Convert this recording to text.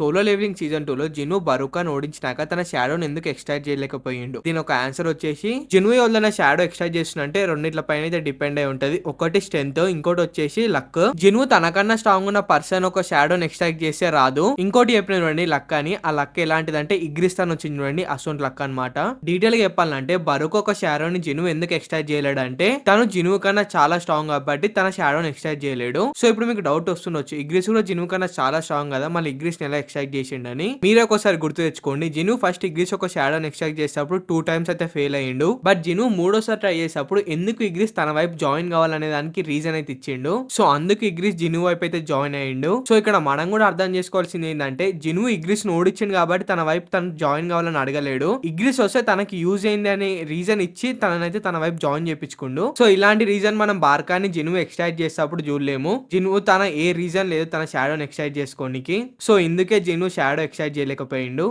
Solo levelling season 2లో జిను బరూకాని ఓడించినాక తన షాడోని ఎందుకు ఎక్స్ట్రాక్ట్ చేయలేకపోయిండు? దీని ఒక ఆన్సర్ వచ్చేసి జిను వల్ల షాడో ఎక్స్ట్రాక్ట్ చేస్తున్నంటే రెండిట్ల పైన అయితే డిపెండ్ అయి ఉంటది. ఒకటి స్ట్రెంత్, ఇంకోటి వచ్చేసి లక్. జిను తనకన్నా స్ట్రాంగ్ ఉన్న పర్సన్ ఒక షాడోని ఎక్స్ట్రాక్ట్ చేస్తే రాదు. ఇంకోటి చెప్పిన చూడండి లక్ అని. ఆ లక్ ఎలాంటిదంటే ఇగ్రిస్తాన్ వచ్చింది చూడండి, అసొంటి లక్ అనమాట. డీటెయిల్ గా చెప్పాలంటే బరూక్ ఒక షాడోని జిను ఎందుకు ఎక్స్ట్రాక్ట్ చేయలేడంటే తను జిను కన్నా చాలా స్ట్రాంగ్ కాబట్టి తన షాడోని ఎక్స్ట్రాక్ట్ చేయలేడు. సో ఇప్పుడు మీకు డౌట్ వస్తుండొచ్చు, ఇగ్రిస్ కూడా జిను కన్నా చాలా స్ట్రాంగ్ కదా, మళ్ళీ ఇగ్రిస్ ని ఎలా ఎక్స్ట్రాక్ట్ చేసిండని. మీరే ఒకసారి గుర్తు తెచ్చుకోండి. జిను ఫస్ట్ ఇగ్రిస్ ఒక షాడోని ఎక్స్ట్రాక్ట్ చేసేటప్పుడు 2 టైమ్స్ అయితే ఫెయిల్ అయ్యిండు. బట్ జిను మూడోసారి ట్రై చేసేటప్పుడు ఎందుకు ఇగ్రిస్ తన వైపు జాయిన్ కావాలనే దానికి రీజన్ అయితే ఇచ్చిండు. సో అందుకు ఇగ్రిస్ జిను వైపు అయితే జాయిన్ అయ్యిండు. సో ఇక్కడ మనం కూడా అర్థం చేసుకోవాల్సింది ఏంటంటే జిను ఇగ్రిస్ ను ఓడించింది కాబట్టి తన వైపు తను జాయిన్ కావాలని అడగలేడు. ఇగ్రిస్ వస్తే తనకి యూజ్ అయింది అనే రీజన్ ఇచ్చి తననైతే తన వైపు జాయిన్ చేపించుకుండు. సో ఇలాంటి రీజన్ మనం బార్కాని జిను ఎక్స్ట్రాక్ట్ చేసేటప్పుడు చూడలేము. జిను తన ఏ రీజన్ లేదు తన షాడోని ఎక్స్ట్రాక్ట్ చేసుకోనికి. సో ఇందుకే జిను షాడో ఎక్స్ట్రాక్ట్ చేయలేకపోయిండు.